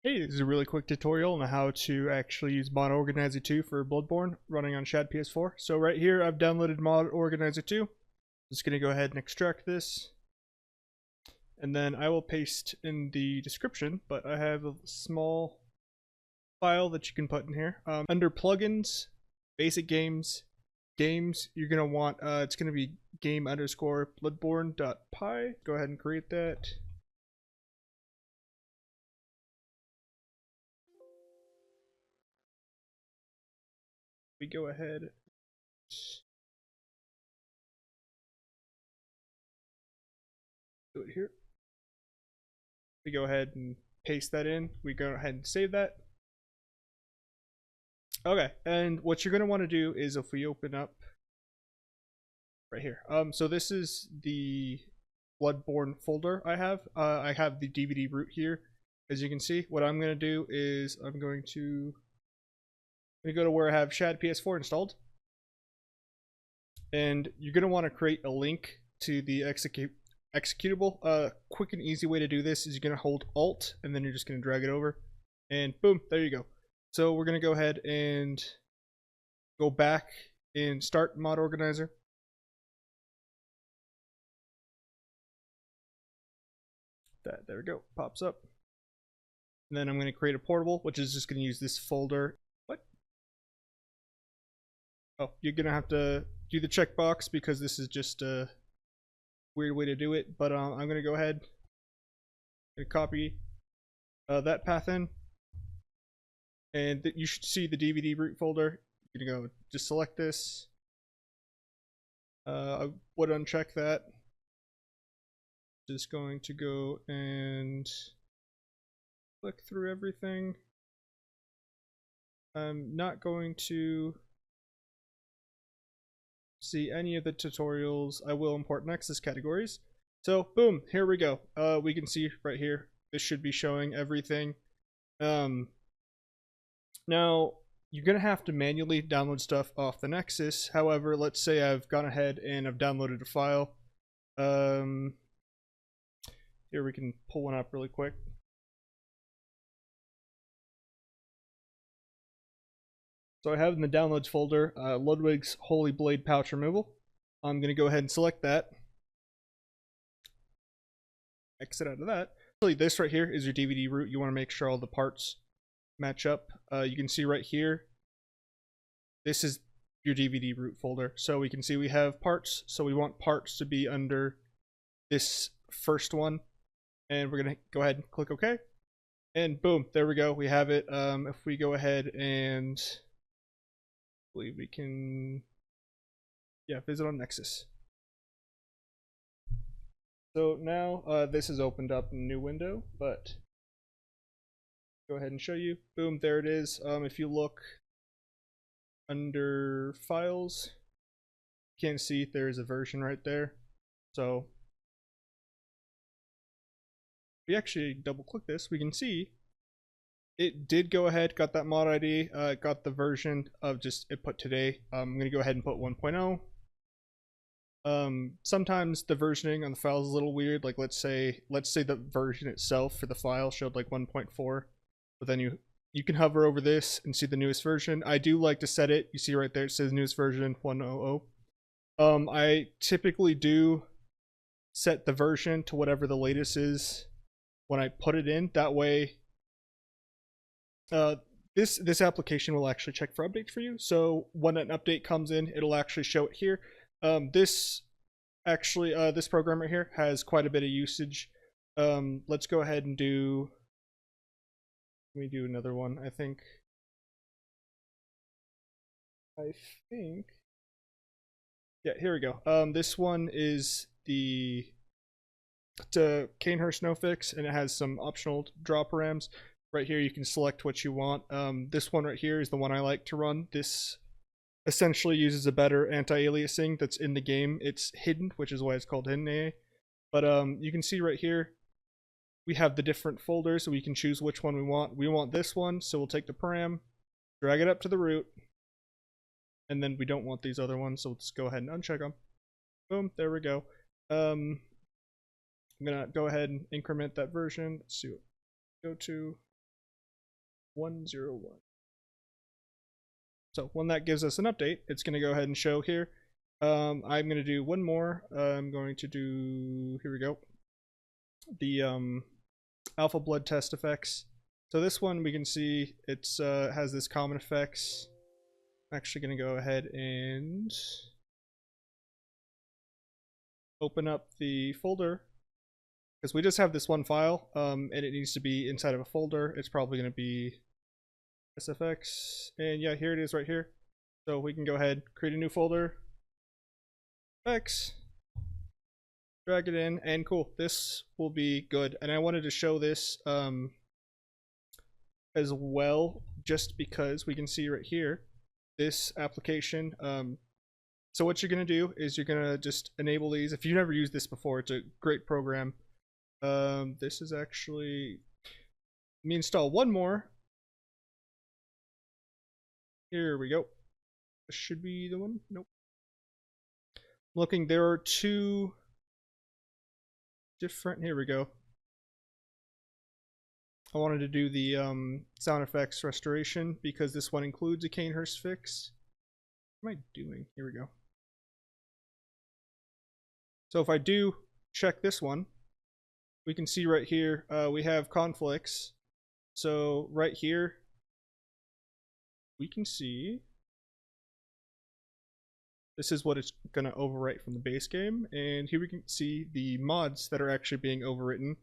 Hey, this is a really quick tutorial on how to actually use Mod Organizer 2 for Bloodborne running on Shad PS4. So right here, I've downloaded Mod Organizer 2. Just going to go ahead and extract this. And then I will paste in the description, but I have a small file that you can put in here. Under plugins, basic games, you're going to want, it's going to be game underscore bloodborne.py. Go ahead and create that. We go ahead do it here. We go ahead and paste that in. We go ahead and save that. Okay, and what you're going to want to do is if we open up right here. So this is the Bloodborne folder I have. I have the DVD root here. As you can see, what I'm going to do is I'm going to go to where I have Shad PS4 installed. And you're going to want to create a link to the executable. Quick and easy way to do this is you're going to hold Alt and then you're just going to drag it over. And boom, there you go. So we're going to go ahead and go back and start Mod Organizer. There we go, pops up. And then I'm going to create a portable, which is just going to use this folder. What? Oh, you're going to have to do the checkbox because this is just a weird way to do it. But I'm going to go ahead and copy that path in. And you should see the DVD root folder. You're going to go just select this. I would uncheck that. Just going to go and click through everything. I'm not going to see any of the tutorials. I will import Nexus categories. So boom, here we go. We can see right here, this should be showing everything. Now, you're going to have to manually download stuff off the Nexus. However, let's say I've gone ahead and I've downloaded a file. Here we can pull one up really quick. So I have in the downloads folder Ludwig's Holy Blade Pouch Removal. I'm going to go ahead and select that. Exit out of that. Actually, this right here is your DVD root. You want to make sure all the parts match up. You can see right here, this is your DVD root folder. So we can see we have parts. So we want parts to be under this first one. And we're going to go ahead and click OK. And boom, there we go. We have it. If we go ahead and I believe we can, visit on Nexus. So now this has opened up a new window, but go ahead and show you. Boom, there it is. If you look under files, you can see there's a version right there. So if we actually double click this, we can see it did go ahead, got that mod ID, got the version of just it put today. I'm going to go ahead and put 1.0. Sometimes the versioning on the file is a little weird. Like let's say the version itself for the file showed like 1.4, but then you can hover over this and see the newest version. I do like to set it. You see right there it says newest version 1.00. I typically do set the version to whatever the latest is when I put it in. That way, this application will actually check for updates for you. So when an update comes in, it'll actually show it here. This program right here has quite a bit of usage. Let's go ahead and let me do another one. I think, yeah, here we go. This one is the Canehurst no fix, and it has some optional draw params. Right here, you can select what you want. This one right here is the one I like to run. This essentially uses a better anti-aliasing that's in the game. It's hidden, which is why it's called hidden AA. But you can see right here, we have the different folders, so we can choose which one we want. We want this one, so we'll take the param, drag it up to the root, and then we don't want these other ones, so let's go ahead and uncheck them. Boom, there we go. I'm gonna go ahead and increment that version. Let's see what go to. 101. So when that gives us an update, it's going to go ahead and show here. I'm going to do one more. I'm going to do, here we go, the alpha blood test effects. So this one we can see it's has this common effects. I'm actually going to go ahead and open up the folder because we just have this one file and it needs to be inside of a folder. It's probably going to be SFX, and yeah, here it is right here. So we can go ahead, create a new folder, X, drag it in, and cool, this will be good. And I wanted to show this as well, just because we can see right here, this application. So what you're gonna do is you're gonna just enable these. If you've never used this before, it's a great program. This is actually, let me install one more. Here we go. This should be the one. Nope. Looking, there are two different. Here we go. I wanted to do the sound effects restoration because this one includes a Kanehurst fix. What am I doing? Here we go. So if I do check this one, we can see right here we have conflicts. So right here, we can see this is what it's going to overwrite from the base game. And here we can see the mods that are actually being overwritten.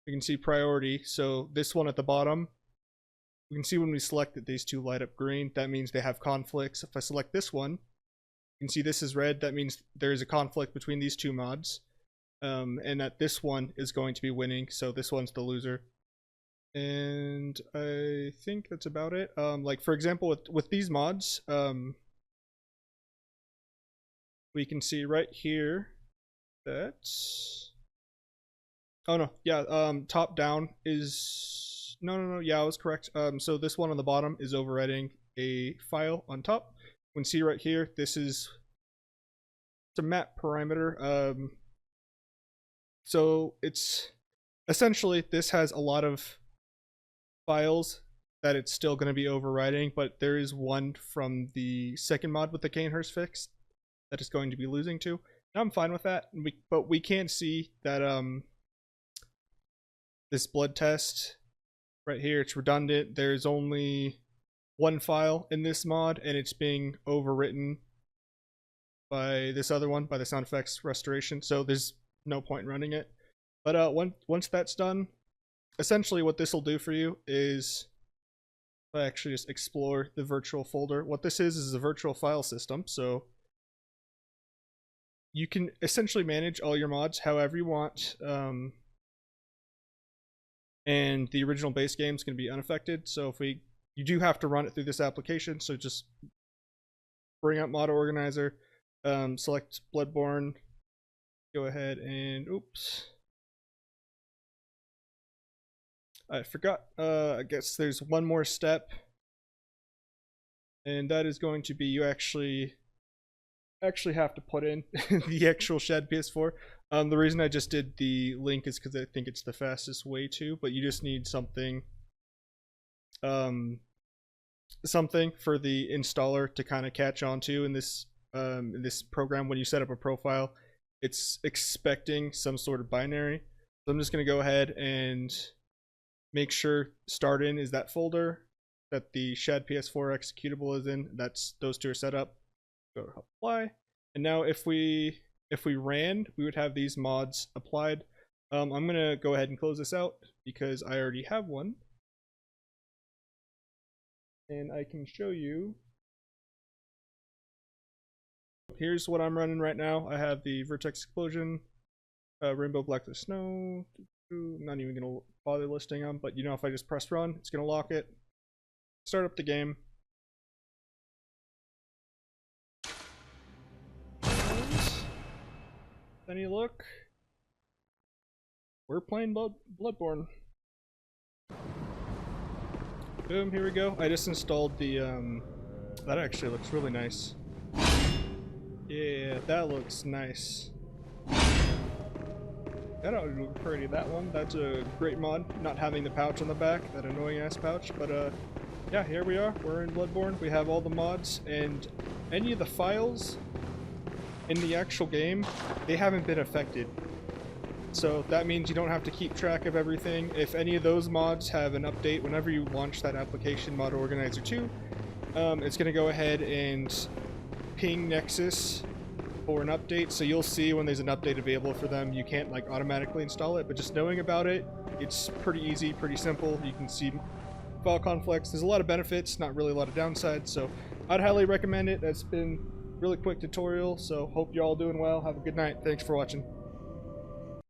We can see priority. So this one at the bottom, we can see when we select that these two light up green. That means they have conflicts. If I select this one, you can see this is red. That means there is a conflict between these two mods. And that this one is going to be winning. So this one's the loser. And I think that's about it. Like for example, with these mods, we can see right here that, oh no, yeah, top down is, no, yeah, I was correct. So this one on the bottom is overwriting a file on top. We can see right here, this is a map parameter. So it's essentially, this has a lot of files that it's still going to be overwriting, but there is one from the second mod with the Kanehurst fix that is going to be losing to. And I'm fine with that, but we can see that this blood test right here, it's redundant. There's only one file in this mod, and it's being overwritten by this other one, by the sound effects restoration. So there's no point in running it. But once that's done, essentially what this will do for you is, if I actually just explore the virtual folder, what this is a virtual file system. So you can essentially manage all your mods however you want, and the original base game is going to be unaffected. So if you do have to run it through this application, so just bring up mod organizer, select Bloodborne, go ahead and oops, I forgot, I guess there's one more step, and that is going to be you actually have to put in the actual Shad PS4. The reason I just did the link is because I think it's the fastest way to, but you just need something something for the installer to kind of catch on to in this program. When you set up a profile, it's expecting some sort of binary. So I'm just going to go ahead and make sure start in is that folder that the Shad PS4 executable is in. That's, those two are set up. Go to apply, and now if we ran, we would have these mods applied. I'm gonna go ahead and close this out because I already have one, and I can show you. Here's what I'm running right now. I have the Vertex Explosion, Rainbow Black the Snow. I'm not even gonna bother listing them, but you know, if I just press run, it's gonna lock it, start up the game. Then you look, we're playing Bloodborne. Boom, here we go. I just installed the, that actually looks really nice. Yeah, that looks nice. That ought to look pretty. That one, that's a great mod. Not having the pouch on the back, that annoying ass pouch. But yeah, here we are. We're in Bloodborne. We have all the mods, and any of the files in the actual game, they haven't been affected. So that means you don't have to keep track of everything. If any of those mods have an update, whenever you launch that application, Mod Organizer 2, it's going to go ahead and ping Nexus for an update, so you'll see when there's an update available for them. You can't like automatically install it, but just knowing about it, it's pretty easy, pretty simple. You can see file conflicts. There's a lot of benefits, not really a lot of downsides, so I'd highly recommend it. That's been a really quick tutorial, so hope you're all doing well. Have a good night. Thanks for watching.